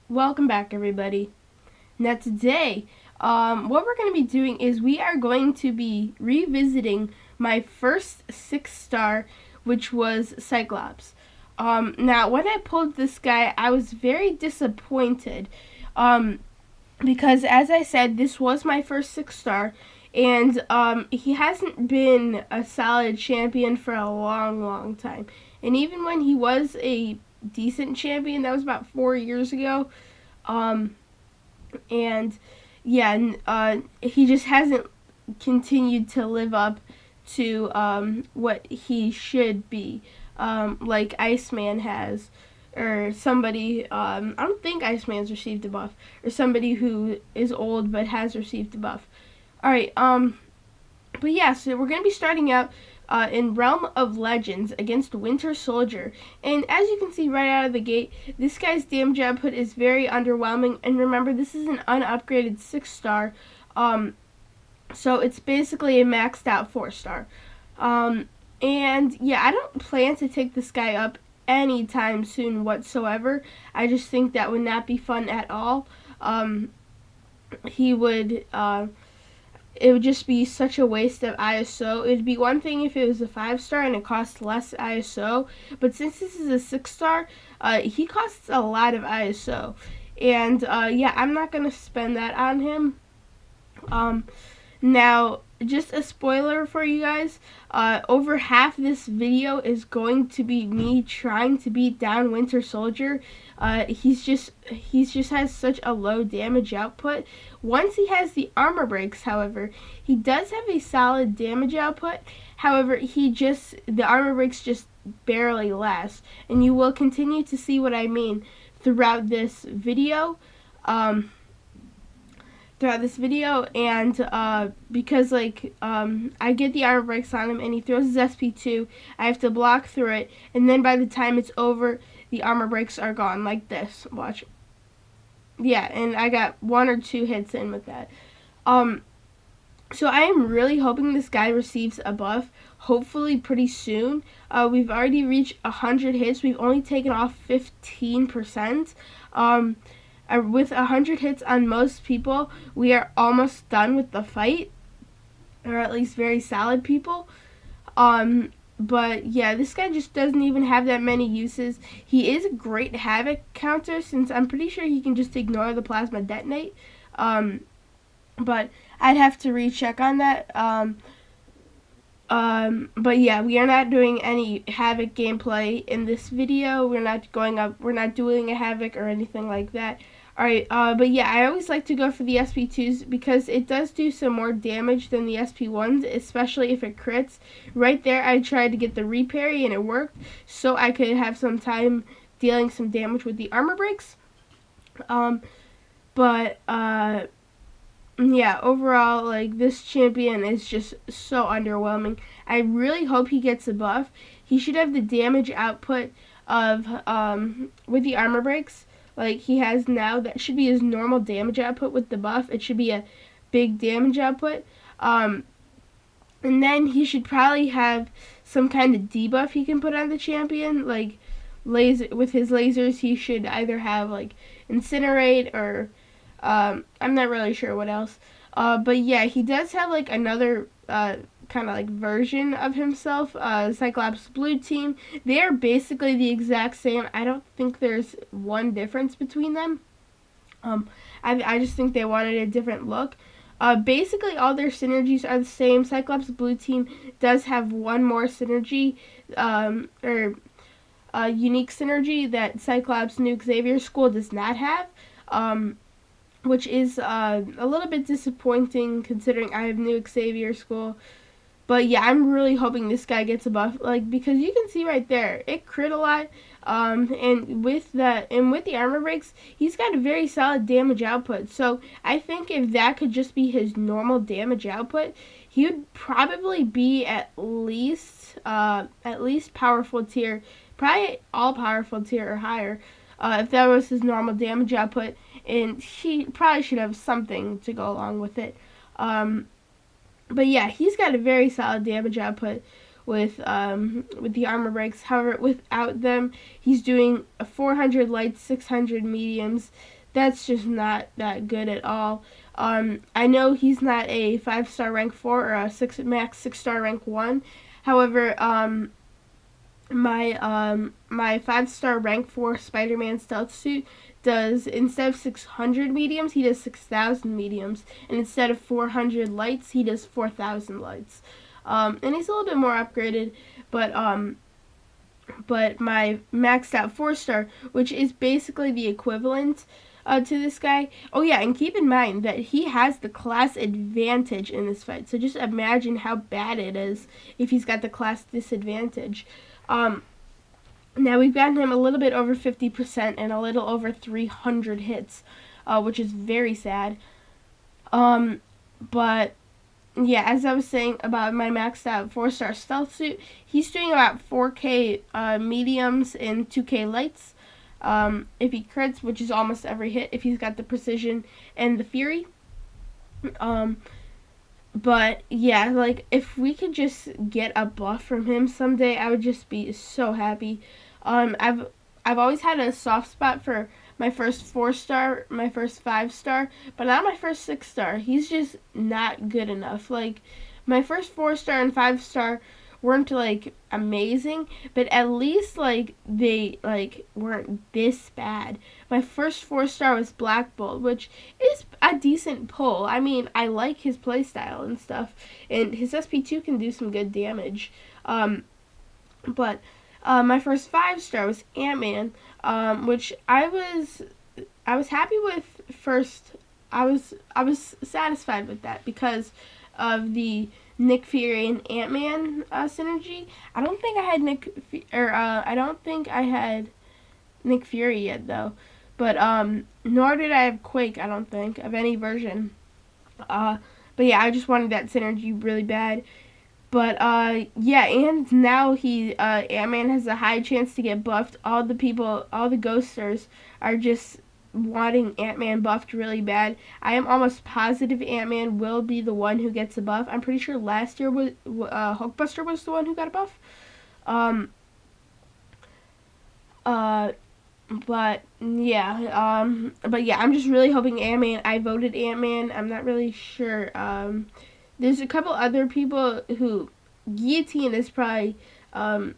Welcome back, everybody. Now today, what we're going to be doing is we are going to be revisiting my first 6-star, which was Cyclops. Now, when I pulled this guy, I was very disappointed because, as I said, this was my first 6-star, and he hasn't been a solid champion for a long, long time. And even when he was a decent champion, that was about 4 years ago. Um, and yeah, he just hasn't continued to live up to what he should be, like Iceman has, or somebody. I don't think Iceman's received a buff, or somebody who is old but has received a buff. All right. But yeah, so we're gonna be starting out in Realm of Legends against Winter Soldier. And as you can see right out of the gate, this guy's damage output is very underwhelming. And remember, this is an unupgraded 6-star. So it's basically a maxed out 4-star. And yeah, I don't plan to take this guy up anytime soon whatsoever. I just think that would not be fun at all. He would it would just be such a waste of ISO. It would be one thing if it was a 5-star and it costs less ISO, but since this is a 6-star, he costs a lot of ISO. And yeah, I'm not going to spend that on him. Now, just a spoiler for you guys, over half this video is going to be me trying to beat down Winter Soldier. He's just has such a low damage output. Once he has the armor breaks, however, he does have a solid damage output. However, the armor breaks just barely last, and you will continue to see what I mean throughout this video. And because I get the armor breaks on him and he throws his SP2, I have to block through it, and then by the time it's over, the armor breaks are gone, like this. Watch. Yeah, and I got 1 or 2 hits in with that. So I am really hoping this guy receives a buff, hopefully pretty soon. We've already reached 100 hits. We've only taken off 15%. With 100 hits on most people, we are almost done with the fight, or at least very solid people. But yeah, this guy just doesn't even have that many uses. He is a great havoc counter, since I'm pretty sure he can just ignore the plasma detonate. But I'd have to recheck on that. But yeah, we are not doing any havoc gameplay in this video. We're not doing a havoc or anything like that. Alright, but yeah, I always like to go for the SP2s because it does do some more damage than the SP1s, especially if it crits. Right there, I tried to get the reparry and it worked, so I could have some time dealing some damage with the armor breaks. Yeah, overall, like, this champion is just so underwhelming. I really hope he gets a buff. He should have the damage output of, with the armor breaks, like he has now. That should be his normal damage output with the buff. It should be a big damage output. And then he should probably have some kind of debuff he can put on the champion, like with his lasers. He should either have like incinerate or I'm not really sure what else. But yeah, he does have like another kind of like version of himself, Cyclops Blue Team. They are basically the exact same. I don't think there's one difference between them. I just think they wanted a different look. Basically, all their synergies are the same. Cyclops Blue Team does have one more synergy, or unique synergy that Cyclops New Xavier School does not have. Which is a little bit disappointing considering I have New Xavier School. But yeah, I'm really hoping this guy gets a buff, like, because you can see right there, it crit a lot. And with the armor breaks, he's got a very solid damage output. So I think if that could just be his normal damage output, he would probably be at least powerful tier, probably all powerful tier or higher. If that was his normal damage output, and he probably should have something to go along with it. But yeah, he's got a very solid damage output with the armor breaks. However, without them, he's doing 400 lights, 600 mediums. that's just not that good at all. I know he's not a 5-star rank 4 or a max 6-star rank 1. However, my 5-star rank 4 Spider-Man stealth suit does, instead of 600 mediums, he does 6,000 mediums, and instead of 400 lights, he does 4,000 lights. And he's a little bit more upgraded, but my maxed out 4-star, which is basically the equivalent to this guy. Oh yeah, and keep in mind that he has the class advantage in this fight. So just imagine how bad it is if he's got the class disadvantage. Now we've gotten him a little bit over 50% and a little over 300 hits, which is very sad. But yeah, as I was saying about my maxed out 4-star stealth suit, he's doing about 4k mediums and 2k lights. If he crits, which is almost every hit, if he's got the precision and the fury. But yeah, like if we could just get a buff from him someday, I would just be so happy. I've always had a soft spot for my first 4-star, my first 5-star, but not my first 6-star. He's just not good enough. Like my first 4-star and 5-star weren't like amazing, but at least like they like weren't this bad. My first 4-star was Black Bolt, which is a decent pull. I mean, I like his playstyle and stuff, and his SP2 can do some good damage. But my first 5-star was Ant-Man, which I was happy with first. I was satisfied with that because of the Nick Fury and Ant-Man synergy. I don't think I had Nick Fury yet though, but nor did I have Quake. I don't think of any version. But yeah, I just wanted that synergy really bad. But yeah, and now Ant-Man has a high chance to get buffed. All the ghosters are just wanting Ant-Man buffed really bad. I am almost positive Ant-Man will be the one who gets a buff. I'm pretty sure last year Hulkbuster was the one who got a buff. But yeah, I'm just really hoping Ant-Man. I voted Ant-Man. I'm not really sure. There's a couple other people who Guillotine is probably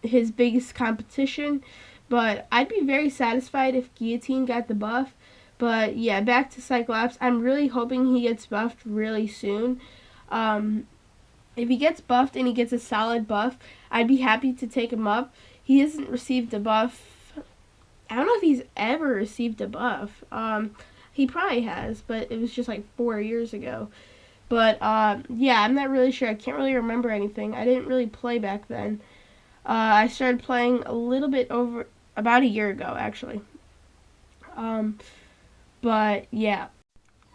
his biggest competition, but I'd be very satisfied if Guillotine got the buff. But yeah, back to Cyclops. I'm really hoping he gets buffed really soon. If he gets buffed and he gets a solid buff, I'd be happy to take him up. He hasn't received a buff. I don't know if he's ever received a buff. He probably has, but it was just like 4 years ago. But yeah, I'm not really sure. I can't really remember anything. I didn't really play back then. I started playing a little bit over about a year ago, actually. But yeah.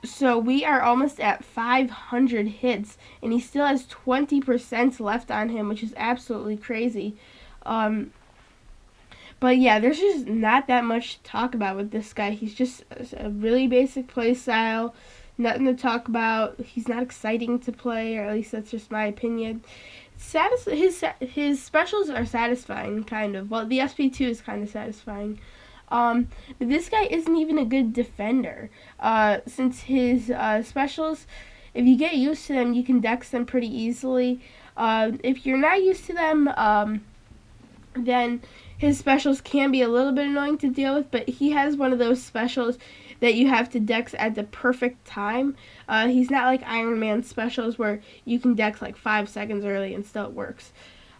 So we are almost at 500 hits, and he still has 20% left on him, which is absolutely crazy. But yeah, there's just not that much to talk about with this guy. He's just a really basic play style. Nothing to talk about. He's not exciting to play, or at least that's just my opinion. His specials are satisfying, kind of. Well, the SP2 is kind of satisfying. But this guy isn't even a good defender. Since his specials, if you get used to them, you can dex them pretty easily. If you're not used to them, then his specials can be a little bit annoying to deal with, but he has one of those specials that you have to dex at the perfect time. He's not like Iron Man specials where you can dex like 5 seconds early and still it works.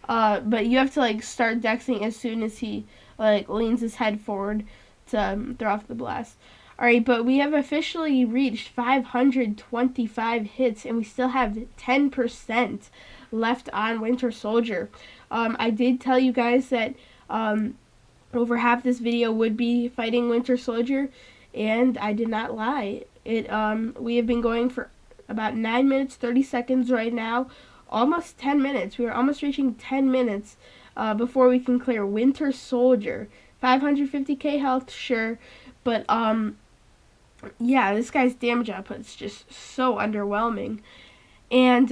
But you have to like start dexing as soon as he like leans his head forward to throw off the blast. Alright, but we have officially reached 525 hits and we still have 10% left on Winter Soldier. I did tell you guys that over half this video would be fighting Winter Soldier, and I did not lie. We have been going for about 9 minutes 30 seconds right now, almost 10 minutes. We are almost reaching 10 minutes before we can clear Winter Soldier. 550k health, sure, but yeah, this guy's damage output is just so underwhelming. And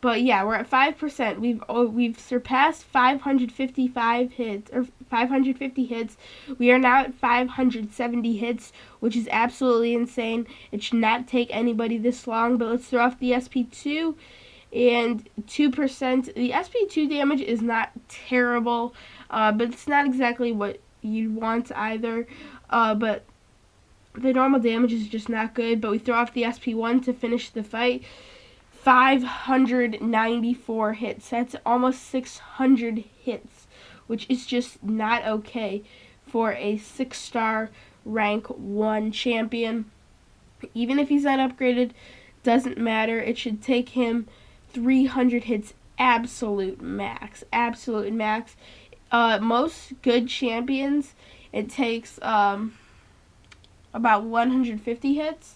But yeah, we're at 5%. We've surpassed 555 hits, or 550 hits. We are now at 570 hits, which is absolutely insane. It should not take anybody this long. But let's throw off the SP2 and 2%. The SP2 damage is not terrible, but it's not exactly what you'd want either. But the normal damage is just not good. But we throw off the SP1 to finish the fight. 594 hits. That's almost 600 hits, which is just not okay for a 6-star rank 1 champion. Even if he's not upgraded, doesn't matter. It should take him 300 hits absolute max. Absolute max. Most good champions, it takes about 150 hits.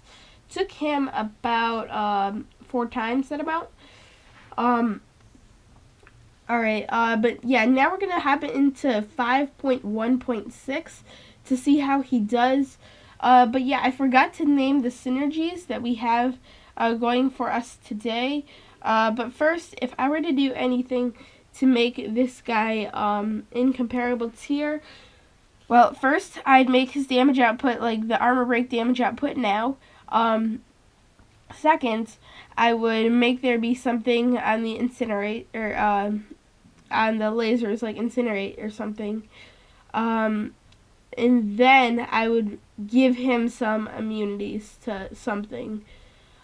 Took him about 4 times that amount. Alright, but yeah, now we're gonna hop into 5.1.6 to see how he does. But yeah, I forgot to name the synergies that we have going for us today. But first, if I were to do anything to make this guy incomparable tier, well, first I'd make his damage output like the armor break damage output now. Second, I would make there be something on the incinerate, or on the lasers, like incinerate or something. And then I would give him some immunities to something.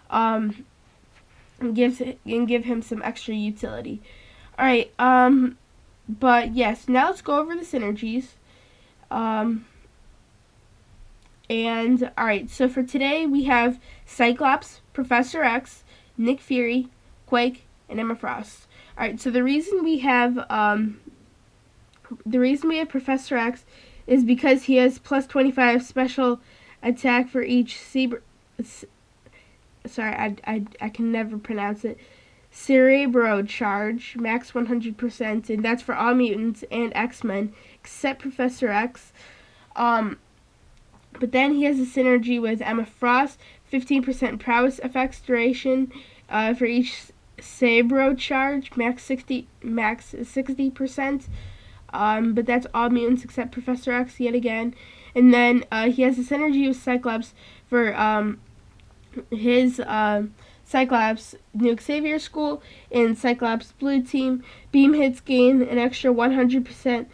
And give him some extra utility. Alright, but yes, now let's go over the synergies. And alright, so for today we have Cyclops, Professor X, Nick Fury, Quake, and Emma Frost. Alright, so the reason we have Professor X is because he has plus 25 special attack for each I can never pronounce it. Cerebro charge, max 100%, and that's for all mutants and X-Men except Professor X. But then he has a synergy with Emma Frost, 15% prowess effects duration for each Cerebro charge, max 60%. But that's all mutants except Professor X yet again. And then he has a synergy with Cyclops for his Cyclops New Xavier School and Cyclops Blue Team. Beam hits gain an extra 100%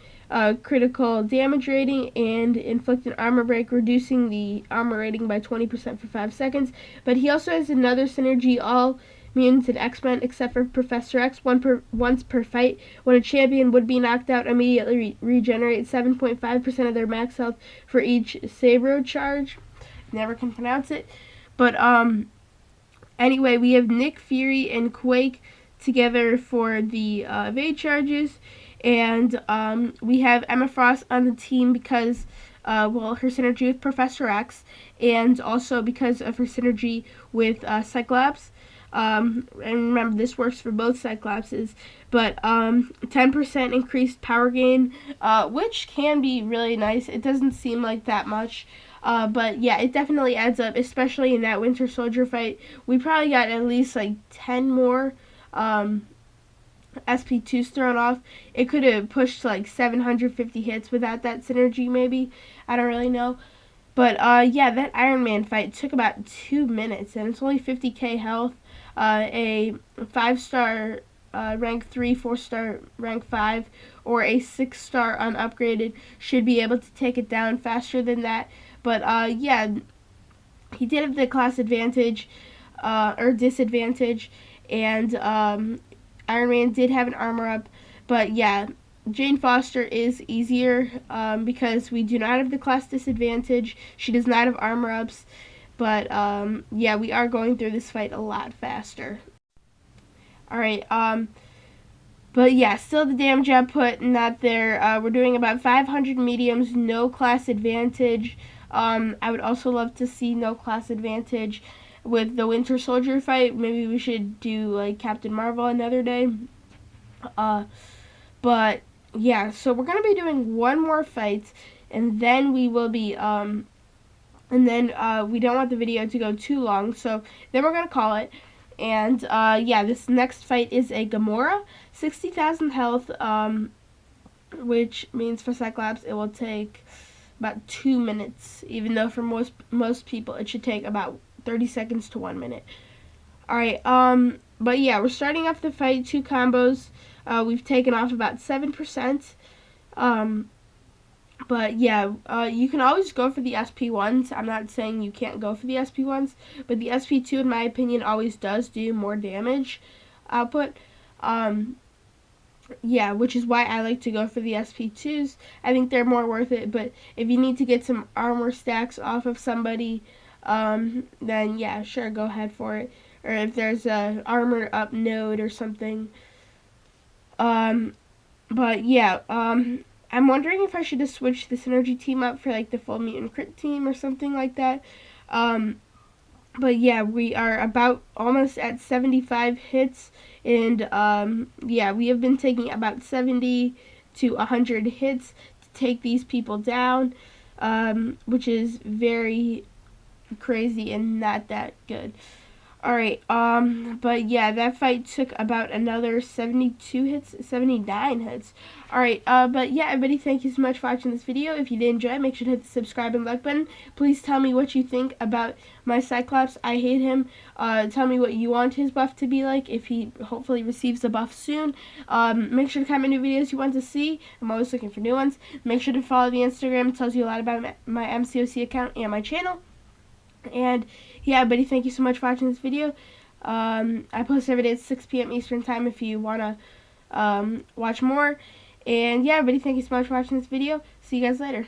critical damage rating and inflict an armor break, reducing the armor rating by 20% for 5 seconds. But he also has another synergy, all mutants and X-Men except for Professor X, once per fight. When a champion would be knocked out, immediately regenerate 7.5% of their max health for each Cerebro charge. Never can pronounce it. But anyway, we have Nick Fury and Quake together for the evade charges. And we have Emma Frost on the team because, well, her synergy with Professor X, and also because of her synergy with Cyclops. And remember, this works for both Cyclopses. But 10% increased power gain, which can be really nice. It doesn't seem like that much. But yeah, it definitely adds up, especially in that Winter Soldier fight. We probably got at least like 10 more SP2s thrown off. It could have pushed to like 750 hits without that synergy, maybe. I don't really know. But yeah, that Iron Man fight took about 2 minutes, and it's only 50k health. A 5-star rank 3, 4-star rank 5, or a 6-star unupgraded should be able to take it down faster than that. But yeah, he did have the class advantage, or disadvantage, and Iron Man did have an armor up. But yeah, Jane Foster is easier because we do not have the class disadvantage. She does not have armor ups. But yeah, we are going through this fight a lot faster. Alright, but yeah, still the damage output not there. We're doing about 500 mediums, no class advantage. I would also love to see no class advantage with the Winter Soldier fight. Maybe we should do like Captain Marvel another day. But yeah, so we're gonna be doing one more fight, and then we will be and then we don't want the video to go too long, so then we're gonna call it. And yeah, this next fight is a Gamora, 60,000 health, which means for Cyclops it will take about 2 minutes, even though for most people it should take about 30 seconds to 1 minute. Alright, but yeah, we're starting off the fight, 2 combos. We've taken off about 7%. But yeah, you can always go for the SP1s. I'm not saying you can't go for the SP1s, but the SP2, in my opinion, always does do more damage output. Yeah, which is why I like to go for the SP2s. I think they're more worth it, but if you need to get some armor stacks off of somebody, then yeah, sure, go ahead for it. Or if there's a armor up node or something. But yeah, I'm wondering if I should just switch the synergy team up for like the full mutant crit team or something like that. But yeah, we are about almost at 75 hits, and yeah, we have been taking about 70 to 100 hits to take these people down, which is very crazy and not that good. Alright, but yeah, that fight took about another 72 hits, 79 hits. Alright, but yeah, everybody, thank you so much for watching this video. If you did enjoy, make sure to hit the subscribe and like button. Please tell me what you think about my Cyclops. I hate him. Tell me what you want his buff to be like, if he hopefully receives the buff soon. Make sure to comment new videos you want to see. I'm always looking for new ones. Make sure to follow the Instagram. It tells you a lot about my MCOC account and my channel. And yeah, buddy, thank you so much for watching this video. I post every day at 6 p.m. Eastern time if you want to watch more. And yeah, buddy, thank you so much for watching this video. See you guys later.